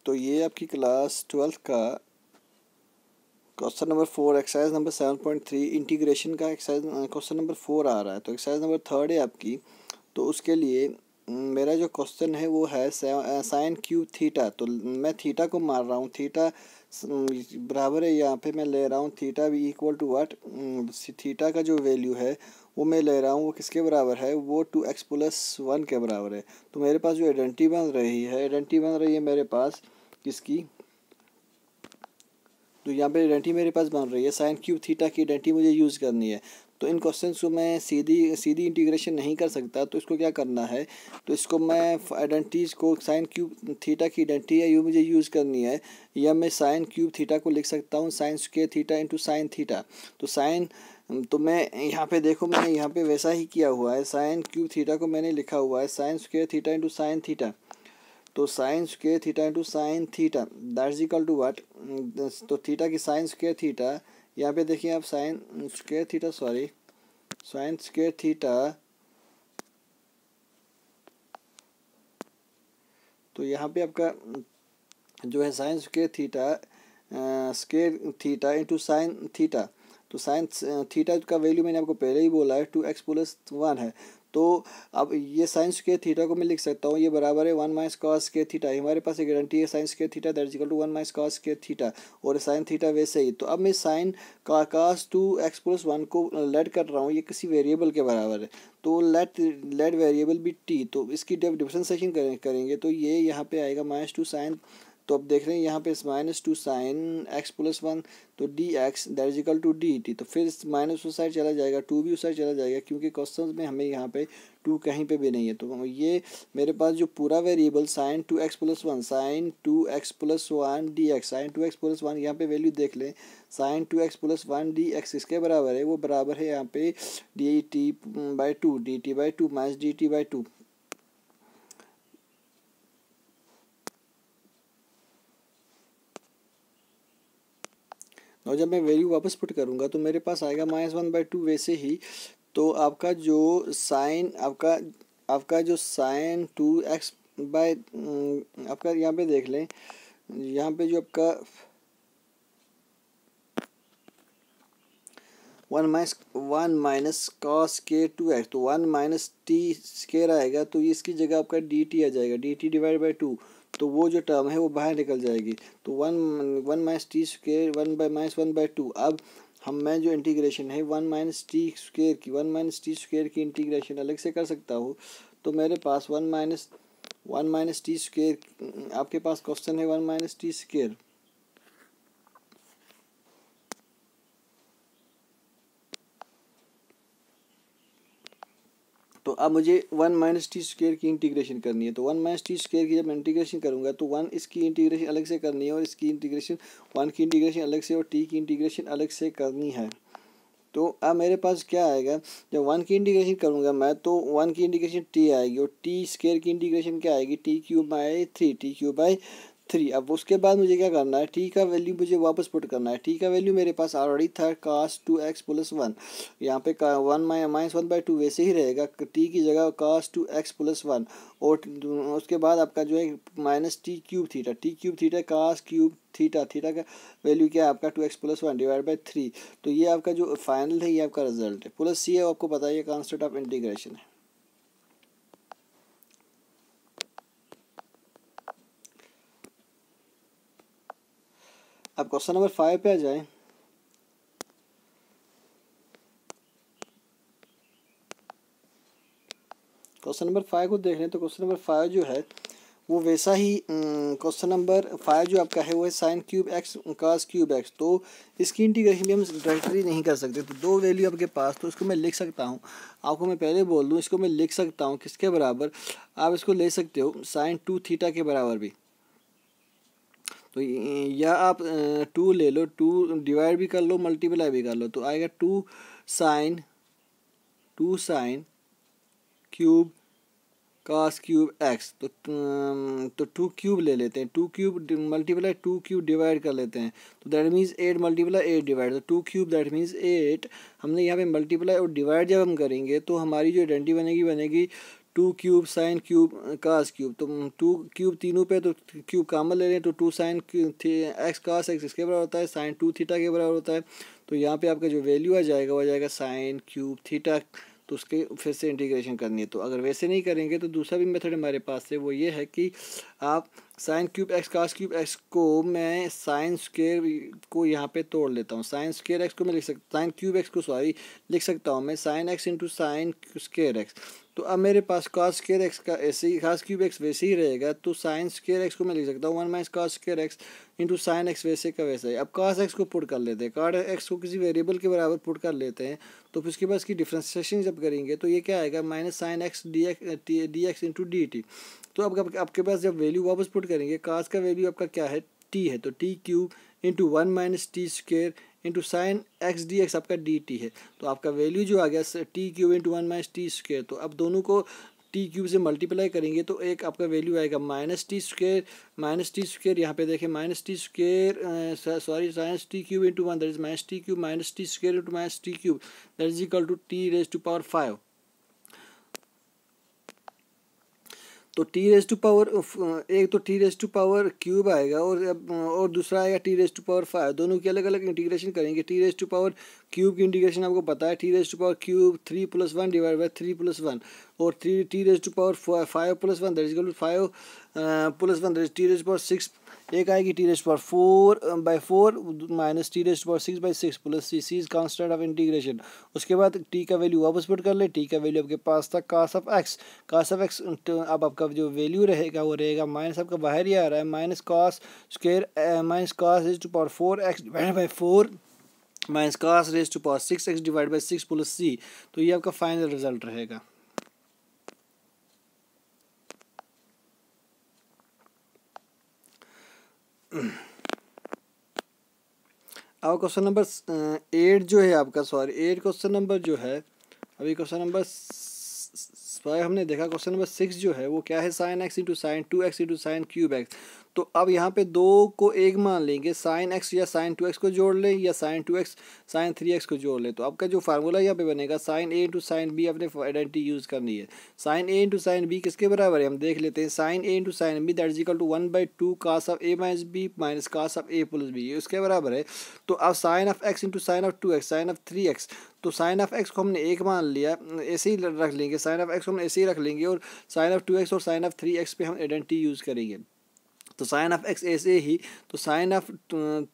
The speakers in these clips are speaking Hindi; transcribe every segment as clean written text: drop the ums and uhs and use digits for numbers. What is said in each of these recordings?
तो ये आपकी क्लास 12th का question number 4 exercise number 7.3 integration का एक्सरसाइज क्वेश्चन नंबर 4 आ रहा है। तो एक्सरसाइज नंबर 3 है आपकी। तो उसके लिए मेरा जो क्वेश्चन है वो है साइन क्यूब थीटा। तो मैं थीटा को मार रहा हूँ, थीटा बराबर है, यहाँ पे मैं ले रहा हूँ थीटा भी इक्वल टू व्हाट, थीटा का जो वैल्यू है वो मैं ले रहा हूँ वो किसके बराबर है, वो 2x+1 के बराबर है। तो मेरे पास जो आइडेंटिटी बन रही है मेरे पास किसकी, तो यहाँ पे आइडेंटिटी मेरे पास बन रही है साइन क्यूब थीटा की आइडेंटिटी मुझे यूज़ करनी है। तो इन क्वेश्चंस को मैं सीधी इंटीग्रेशन नहीं कर सकता, तो इसको क्या करना है, तो इसको मैं आइडेंटिटीज को साइन क्यूब थीटा की आइडेंटिटी है ये मुझे यूज़ करनी है, या मैं साइन क्यूब थीटा को लिख सकता हूँ sign square theta into sine theta. तो मैं यहाँ पे देखो, मैंने यहाँ पे वैसा ही किया हुआ है, साइन क्यूब थीटा को मैंने लिखा हुआ है sine square theta into sine theta. तो sine square theta into sine theta that is equal to what, तो थीटा की साइन स्क्वायर थीटा, यहाँ पे देखिए आप साइन स्क्वायर थीटा, तो यहाँ पे आपका जो है sine square theta into sine theta. तो साइन थीटा का वैल्यू मैंने आपको पहले ही बोला है 2x+1 है। तो अब ये साइन स्क्वायर थीटा को मैं लिख सकता हूँ, ये बराबर है 1 माइनस कॉस स्क्वायर थीटा। हमारे पास एक गारंटी है sine square theta that is equal to 1 minus cos square theta, और साइन थीटा वैसे ही। तो अब मैं साइन का कॉस 2x+1 को लेट कर रहा हूँ, ये किसी वेरिएबल के बराबर है। तो लेट वेरिएबल भी टी, तो इसकी डिफरेंशिएशन करेंगे तो ये यहाँ पे आएगा -2 साइन। तो अब देख रहे हैं यहाँ पे -2 साइन x+1, तो d x that is equal to d t. तो फिर माइनस उस साइड चला जाएगा, 2 भी उस साइड चला जाएगा, क्योंकि क्वेश्चन में हमें यहाँ पे 2 कहीं पे भी नहीं है। तो ये मेरे पास जो पूरा variable sine 2x+1 d x, sine 2x+1 यहाँ पे वैल्यू देख लें, साइन 2x+1 डी एक्स इसके बराबर है, वो बराबर है यहाँ पे dt/2 dt/2 माइनस dt/2। और जब मैं वैल्यू वापस पुट करूँगा तो मेरे पास आएगा -1/2 वैसे ही। तो आपका जो साइन आपका जो साइन 2x बाय आपका यहाँ पे देख लें, यहाँ पे जो आपका 1 माइनस कॉस के 2x, तो 1 माइनस टी स्क्वायर आएगा, तो इसकी जगह आपका dt आ जाएगा, dt/2। तो वो जो टर्म है वो बाहर निकल जाएगी। तो 1 माइनस टी स्क्वायर 1/2। अब मैं जो इंटीग्रेशन है 1 माइनस टी स्क्वायर की इंटीग्रेशन अलग से कर सकता हूँ। तो मेरे पास 1 माइनस टी स्क्वायर, आपके पास क्वेश्चन है 1 माइनस टी स्क्वायर, तो अब मुझे 1 माइनस टी स्क्वायर की इंटीग्रेशन करनी है। तो 1 माइनस टी स्क्वायर की जब मैं इंटीग्रेशन करूँगा तो 1 इसकी इंटीग्रेशन अलग से करनी है, और इसकी इंटीग्रेशन 1 की इंटीग्रेशन अलग से और टी की इंटीग्रेशन अलग से करनी है। तो अब मेरे पास क्या आएगा, जब 1 की इंटीग्रेशन करूँगा मैं तो 1 की इंटीग्रेशन टी आएगी, और टी स्क्वायर की इंटीग्रेशन क्या आएगी, t³ अब उसके बाद मुझे क्या करना है, टी का वैल्यू मुझे वापस पुट करना है। टी का वैल्यू मेरे पास ऑलरेडी था cos 2x+1, यहाँ पे 1/2 वैसे ही रहेगा, टी की जगह cos 2x+1, और उसके बाद आपका जो है -t³ theta cos cube theta का वैल्यू क्या है आपका 2x+1/3। तो ये आपका जो फाइनल है ये आपका रिजल्ट है। प्लस सी है, आपको पता है ये कांस्टेंट ऑफ इंटीग्रेशन है। अब क्वेश्चन नंबर 5 पे आ जाए। क्वेश्चन नंबर 5 को देख रहे हैं, तो क्वेश्चन नंबर 5 जो है वो वैसा ही क्वेश्चन नंबर 5 जो आपका है वो है sign cube x cos cube x. तो इसकी इंटीग्रेशन भी हम डायरेक्टली नहीं कर सकते, तो दो वैल्यू आपके पास, तो इसको मैं लिख सकता हूँ, आपको मैं पहले बोल दूँ, इसको मैं लिख सकता हूँ किसके बराबर, आप इसको ले सकते हो साइन 2 थीटा के बराबर भी। तो या आप 2 ले लो, 2 डिवाइड भी कर लो, मल्टीप्लाई भी कर लो, तो आएगा 2 sine cube cos cube x. तो 2 क्यूब ले लेते हैं, 2 क्यूब मल्टीप्लाई 2 क्यूब डिवाइड कर लेते हैं, तो दैट मीन्स 8 मल्टीप्लाई 8 डिवाइड, तो 2 क्यूब दैट मीन्स 8। हमने यहाँ पे मल्टीप्लाई और डिवाइड जब हम करेंगे तो हमारी जो आइडेंटिटी बनेगी two cube sine cube cos cube, तो टू क्यूब तीनों पे तो क्यूब कामन ले रहे हैं, तो two sine x cos x इसके बराबर होता है, साइन टू थीटा के बराबर होता है। तो यहाँ पे आपका जो वैल्यू आ जाएगा वो आ जाएगा साइन क्यूब थीटा। तो उसके फिर से इंटीग्रेशन करनी है। तो अगर वैसे नहीं करेंगे तो दूसरा भी मेथड हमारे पास है, वो ये है कि आप sine cube x cos cube x को मैं साइन स्क्वेयर को यहाँ पे तोड़ लेता हूँ। साइन स्क्वेयर एक्स को मैं लिख सकता, साइन क्यूब एक्स को सॉरी लिख सकता हूँ मैं sine x into sine square x. तो अब मेरे पास कास स्क्वेयर एक्स का ऐसे ही कास क्यूब एक्स वैसे ही रहेगा, तो साइन स्क्वेयर एक्स को मैं लिख सकता हूँ one minus cos square x into sine x वैसे का वैसा ही। अब कास एक्स को पुट कर लेते हैं, कास एक्स को किसी वेरिएबल के बराबर पुट कर लेते हैं, तो फिर उसके बाद इसकी डिफ्रेंशिएशन जब करेंगे तो ये क्या आएगा minus sine x D x into D t. तो अब आपके पास जब वैल्यू वापस पुट करेंगे, कास का वैल्यू आपका क्या है टी है, तो T cube into one minus t square into sine x D x आपका डी टी है। तो आपका वैल्यू जो आ गया T cube into one minus t square. तो अब दोनों को टी क्यूब से मल्टीप्लाई करेंगे तो एक आपका वैल्यू आएगा माइनस टी स्क्वेयर यहाँ पे देखें minus t square sorry sine t cube into one that is minus t cube minus t square into minus t cube that is equal to t raise to power 5। तो टी रेज टू पावर एक तो t raise to power cube आएगा और दूसरा आएगा टी रेज टू पावर 5। दोनों की अलग अलग इंटीग्रेशन करेंगे। T raise to power cube की इंटीग्रेशन आपको पता है, t raise to power cube 3 + 1 divide by 3 + 1 और t raise to power 5 + 1 that is equal to 5 + 1 that is t raise to power 6। एक आएगी t raise to power 4/4 minus t raise to power 6/6 plus c is constant of integration. उसके बाद टी का वैल्यू वापस पुट कर ले, टी का वैल्यू आपके पास था कास ऑफ एक्स। अब आपका जो वैल्यू रहेगा वो रहेगा माइनस आपका बाहर ही आ रहा है minus cos square minus cos raise to power 4x divide by 4 minus cos raise to power 6x divide by 6 plus C. तो ये आपका फाइनल रिजल्ट रहेगा। अब क्वेश्चन नंबर 8 जो है आपका, सॉरी 8 क्वेश्चन नंबर जो है, अभी क्वेश्चन नंबर 5 हमने देखा। क्वेश्चन नंबर 6 जो है वो क्या है sine x into sign 2x into sine cube x. तो अब यहाँ पे दो को एक मान लेंगे, साइन एक्स या साइन 2x को जोड़ लें या साइन 2x साइन 3x को जोड़ लें। तो आपका जो फार्मूला यहाँ पे बनेगा sine A into sine B अपने आइडेंटिटी यूज़ करनी है। Sine A into sine B किसके बराबर है हम देख लेते हैं। Sine A into sine B that is equal to 1/2 cos of A minus B minus cos of A plus B, ये उसके बराबर है। तो अब sine of x into sine of 2x sine of 3x, तो साइन ऑफ एक्स को हमने एक मान लिया, ऐसे ही रख लेंगे, साइन ऑफ एक्स को हम ऐसे ही रख लेंगे और साइन ऑफ 2x और साइन ऑफ 3x पे हम आइडेंटिटी यूज़ करेंगे। तो साइन ऑफ एक्स ऐसे ही, तो साइन ऑफ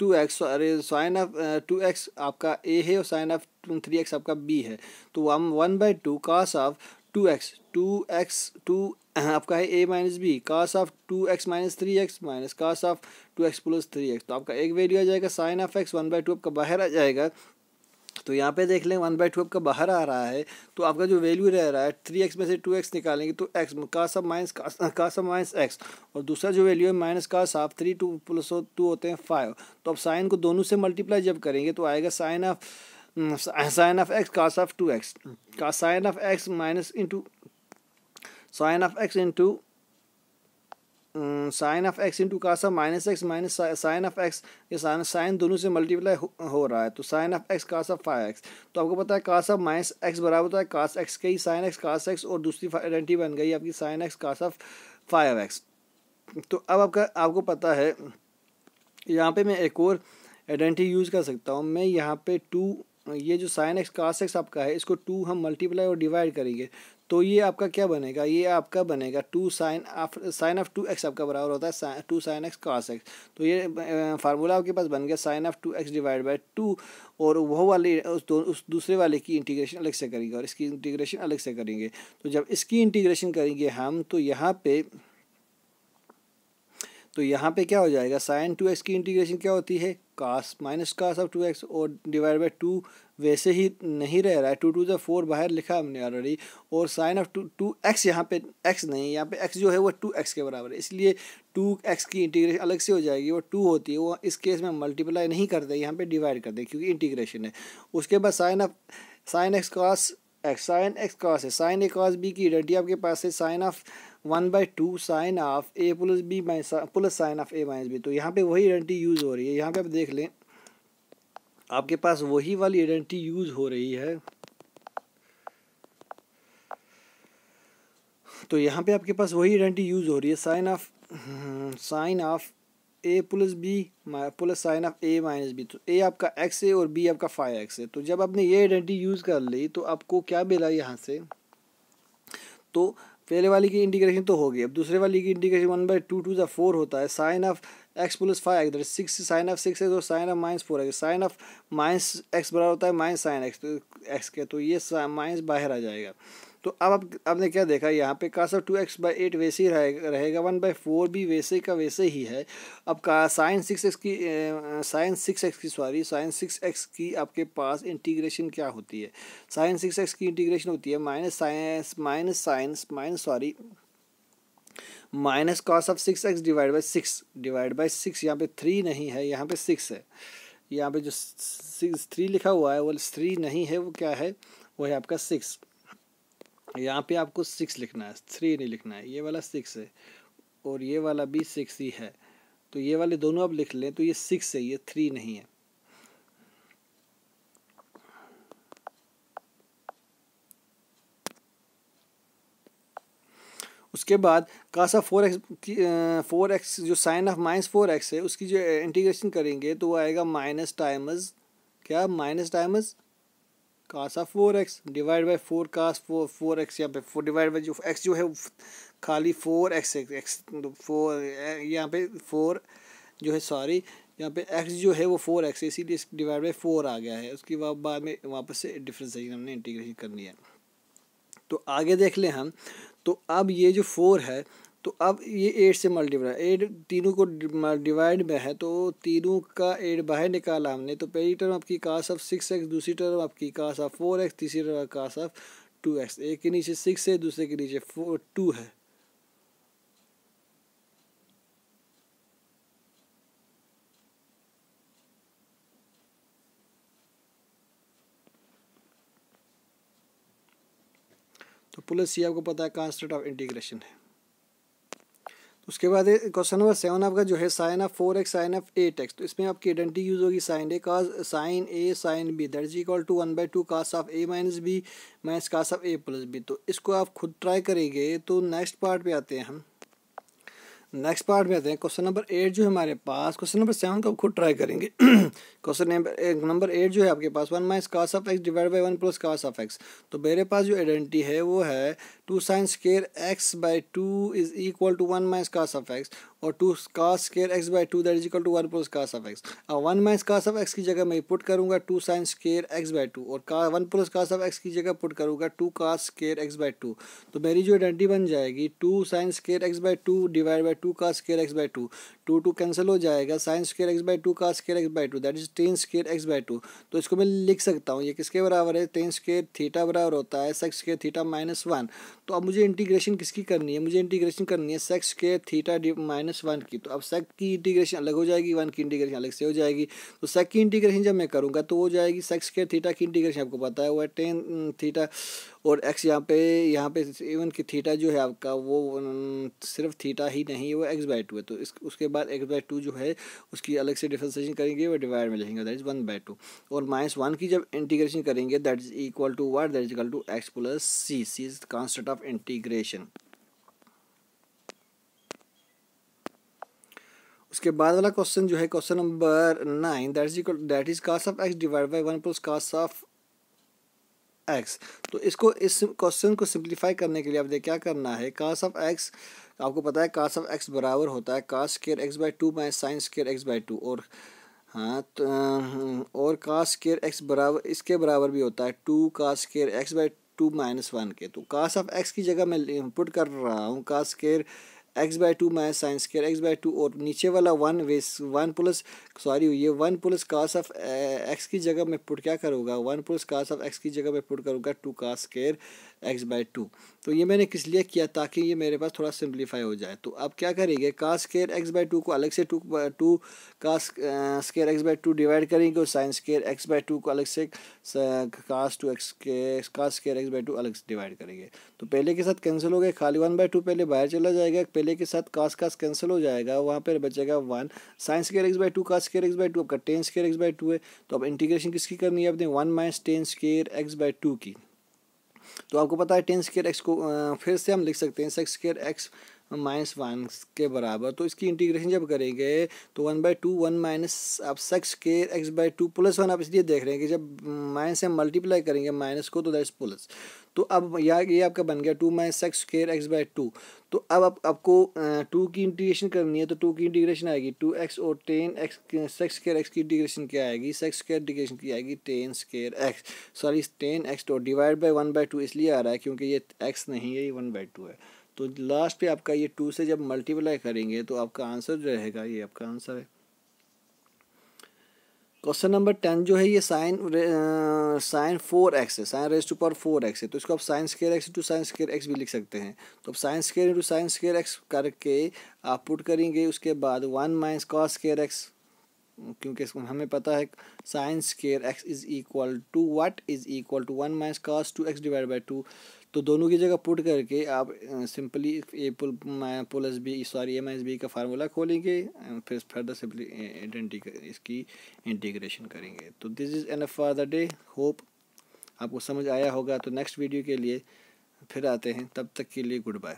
2x अरे साइन ऑफ 2x आपका ए है और साइन ऑफ 3x आपका बी है। तो हम 1/2 कास ऑफ 2x आपका है A minus B cos of 2x minus 3x minus cos of 2x plus 3x। तो आपका एक वैल्यू आ जाएगा साइन ऑफ एक्स 1/2 आपका बाहर आ जाएगा। तो यहाँ पे देख लें 1/2 आपका बाहर आ रहा है, तो आपका जो वैल्यू रह रहा है 3x में से 2x निकालेंगे तो x cos of minus x और दूसरा जो वैल्यू है माइनस कास ऑफ 3 2 + 2 होते हैं 5। तो अब साइन को दोनों से मल्टीप्लाई जब करेंगे तो आएगा sine of x cos of 2x का sine of x minus into sine of x into sine of x into cos minus x minus sine of x, ये साइन दोनों से मल्टीप्लाई हो रहा है। तो sine of x cos of 5x। तो आपको पता है कास ऑफ माइनस एक्स बराबर होता है कास एक्स के ही साइन एक्स कास एक्स और दूसरी आइडेंटिटी बन गई आपकी sign x cos of 5x। तो अब आपको पता है यहाँ पे मैं एक और आइडेंटिटी यूज़ कर सकता हूँ। मैं यहाँ पे 2 ये जो साइन एक्स कास एक्स आपका है इसको 2 हम मल्टीप्लाई और डिवाइड करेंगे तो ये आपका क्या बनेगा, ये आपका बनेगा 2 साइन ऑफ 2x आपका बराबर होता है 2 साइन एक्स कास एक्स। तो ये फार्मूला आपके पास बन गया sign of 2x divide by 2 और वो वाले उस दूसरे वाले की इंटीग्रेशन अलग से करेंगे और इसकी इंटीग्रेशन अलग से करेंगे। तो जब इसकी इंटीग्रेशन करेंगे हम तो यहाँ पे क्या हो जाएगा, साइन 2x की इंटीग्रेशन क्या होती है कास माइनस कास ऑफ 2x और डिवाइड बाई 2 वैसे ही नहीं रह रहा है, 2 × 4 बाहर लिखा हमने ऑलरेडी और साइन ऑफ 2x यहाँ पे x नहीं, यहाँ पे x जो है वो 2x के बराबर है, इसलिए 2x की इंटीग्रेशन अलग से हो जाएगी। वो 2 होती है, वो इस केस में मल्टीप्लाई नहीं करते, यहाँ पे डिवाइड करते क्योंकि इंटीग्रेशन है। उसके बाद साइन एक्स कास एक्स है, साइन ए कास बी की आइडेंटिटी आपके पास है sine of 1/2 sine of A plus B plus sine of A minus B. तो यहाँ पे वही आइडेंटिटी यूज़ हो रही है, यहाँ पे आप देख लें आपके पास वही वाली आइडेंटिटी यूज़ हो रही है। तो यहाँ पे आपके पास वही आइडेंटिटी यूज़ हो रही है, sine of A plus B plus sine of A minus B. तो ए आपका एक्स है और बी आपका 5x है। तो जब आपने ये आइडेंटिटी यूज़ कर ली तो आपको क्या मिला यहाँ से, तो पहले वाली की इंटीग्रेशन तो हो गई। अब दूसरे वाली की इंटीग्रेशन 1/2 टू द 4 होता है, sine of x plus 5x that is 6, sine of 6x और sine of minus 4x, sine of minus x बराबर होता है माइनस साइन एक्स, तो एक्स के, तो ये माइनस बाहर आ जाएगा। तो अब आपने क्या देखा यहाँ पे कास ऑफ 2x/8 वैसे ही रहेगा 1/4 भी वैसे का वैसे ही है। अब का साइन 6x की आपके पास इंटीग्रेशन क्या होती है, साइन 6x की इंटीग्रेशन होती है minus cos of 6x divide by 6। यहाँ पे 3 नहीं है, यहाँ पे 6 है। यहाँ पे जो 3 लिखा हुआ है वो 3 नहीं है, वो क्या है, वो है आपका 6। यहाँ पे आपको 6 लिखना है, 3 नहीं लिखना है। ये वाला 6 है और ये वाला भी 6 ही है, तो ये वाले दोनों आप लिख लें, तो ये 6 है, ये 3 नहीं है। उसके बाद कासा 4x जो साइन ऑफ माइनस 4x है उसकी जो इंटीग्रेशन करेंगे तो वो आएगा minus times cos 4x divide by 4 cos 4x, यहाँ पे 4 डिवाइड बाई जो x जो है खाली 4x है, x 4 यहाँ पे 4 जो है, सॉरी यहाँ पे x जो है वो 4x है, इसीलिए डिवाइड बाई 4 आ गया है। उसके बाद में वापस से डिफरेंस हमने इंटीग्रेशन करनी है। तो आगे देख लें हम, तो अब ये जो 4 है तो अब ये 8 से मल्टीप्लाई, 8 तीनों को डिवाइड में है तो तीनों का 8 बाहर निकाला हमने। तो पहली टर्म आपकी कास ऑफ 6x, दूसरी टर्म आपकी कास ऑफ 4x, तीसरी टर्म कास ऑफ 2x। एक के नीचे 6 है, दूसरे के नीचे 2 है। तो प्लस ये आपको पता है कांस्टेंट ऑफ इंटीग्रेशन है। उसके बाद क्वेश्चन नंबर 7 आपका जो है sine of 4x sine of 8x। तो इसमें आपकी आइडेंटिटी यूज होगी sine A sine B that is equal to 1/2 cos of a minus B minus cos of a plus B. तो इसको आप खुद ट्राई करेंगे। तो नेक्स्ट पार्ट पे आते हैं हम, क्वेश्चन नंबर 8 जो है हमारे पास, क्वेश्चन नंबर 7 का खुद ट्राई करेंगे। क्वेश्चन नंबर 8 जो है आपके पास 1 minus cos of x divide by 1 plus cos of x। तो मेरे पास जो आइडेंटिटी है वो है 2 sine square x/2 is equal to 1 minus cos of x और 2 cos square x/2 that is equal to 1 plus cos of x। अब 1 माइनस कास ऑफ x की जगह मैं पुट करूंगा 2 साइन स्क्वायर x/2 और 1 प्लस कास ऑफ x की जगह पुट करूंगा 2 कास स्क्वायर x/2। तो मेरी जो आइडेंटिटी बन जाएगी 2 sine square x/2 divide by 2 cos square x/2, 2 cancel हो जाएगा, sine square x/2 cos square x/2 that is tan square x/2। तो इसको मैं लिख सकता हूँ, ये किसके बराबर है, टेन स्क्वायर थीटा बराबर होता है सेक्स स्क्वायर थीटा -1। तो अब मुझे इंटीग्रेशन किसकी करनी है, मुझे इंटीग्रेशन करनी है सेक्स स्क्वायर थीटा -1 की। तो अब सेक की इंटीग्रेशन अलग हो जाएगी, 1 की इंटीग्रेशन अलग से हो जाएगी। तो सेक की इंटीग्रेशन जब मैं करूँगा तो हो जाएगी सेक्स स्क्वायर थीटा की इंटीग्रेशन आपको पता है वो है टेन थीटा और x यहाँ पे इवन की थीटा जो है आपका वो सिर्फ थीटा ही नहीं है, वो x/2 है। तो उसके बाद x/2 जो है उसकी अलग से डिफरेंशिएशन करेंगे, वो डिवाइड में लिखेंगे दैट इज 1/2 और -1 की जब इंटीग्रेशन करेंगे that is equal to what, that is equal to x plus c is constant of integration. उसके बाद वाला क्वेश्चन जो है question number 9 that is cos of x divide by 1 plus cos of x। तो इसको इस क्वेश्चन को सिंप्लीफाई करने के लिए आपने क्या करना है, कास ऑफ x आपको पता है कास ऑफ x बराबर होता है cos square x/2 minus sine square x/2 और हाँ तो और कास स्क्वायर x बराबर इसके बराबर भी होता है 2 कास स्क्वायर x/2 -1 के। तो कास ऑफ x की जगह मैं पुट कर रहा हूँ cos square x/2 minus sine square x/2 और नीचे वाला 1 प्लस कास ऑफ x की जगह मैं पुट क्या करूँगा, 1 प्लस कास ऑफ x की जगह मैं पुट करूँगा 2 कास स्क्वायर x/2। तो ये मैंने किस लिए किया, ताकि ये मेरे पास थोड़ा सिंप्लीफाई हो जाए। तो अब क्या करेंगे, कास स्क्वायर x/2 को अलग से 2 कास स्क्वायर x/2 डिवाइड करेंगे और साइन स्क्वायर x/2 को अलग से कास स्क्वायर x/2 अलग से डिवाइड करेंगे। तो पहले के साथ कैंसिल हो गए, खाली 1/2 पहले बाहर चला जाएगा, पहले के साथ कास कैंसिल हो जाएगा, वहाँ पर बचेगा 1 sign square x/2 cos square x/2 आपका टेन स्क्वायर x/2 है। तो अब इंटीग्रेशन किसकी करनी है अपने 1 माइनस टेन स्क्वायर x/2 की। तो आपको पता है टेन स्क्वायर एक्स को फिर से हम लिख सकते हैं सेक्स स्क्वायर एक्स -1 के बराबर। तो इसकी इंटीग्रेशन जब करेंगे तो 1/2 1 माइनस आप सेक्स स्क्वायर x/2 +1 आप इसलिए देख रहे हैं कि जब माइनस से मल्टीप्लाई करेंगे माइनस को तो दैट्स प्लस। तो अब ये आपका बन गया 2 माइनस सेक्स स्क्वायर x/2। तो अब आपको 2 की इंटीग्रेशन करनी है, तो 2 की इंटीग्रेशन आएगी 2x और 10x सेक्स स्क्वायर x की इंटीग्रेशन क्या आएगी, सेक्स स्क्वायर इंटीग्रेशन की आएगी 10 स्क्वायर x, सॉरी 10x तो डिवाइड बाई 1/2 इसलिए आ रहा है क्योंकि ये x नहीं है, ये 1/2 है। तो लास्ट पे आपका ये 2 से जब मल्टीप्लाई करेंगे तो आपका आंसर जो रहेगा ये आपका आंसर है। क्वेश्चन नंबर 10 जो है ये साइन 4x है, sign raise to power 4x है। तो इसको आप sine square x two sine square x भी लिख सकते हैं। तो अब sine square into sine square x करके आप पुट करेंगे, उसके बाद 1 माइनस कॉस स्क्वायर एक्स, क्योंकि हमें पता है sine square x is equal to what, is equal to 1 minus cos 2x divide by 2। तो दोनों की जगह पुट करके आप simply A plus B sorry A minus B का फार्मूला खोलेंगे, फिर फर्दर सिंपली इसकी इंटीग्रेशन करेंगे। तो this is enough for the day. Hope आपको समझ आया होगा। तो नेक्स्ट वीडियो के लिए फिर आते हैं, तब तक के लिए गुड बाय।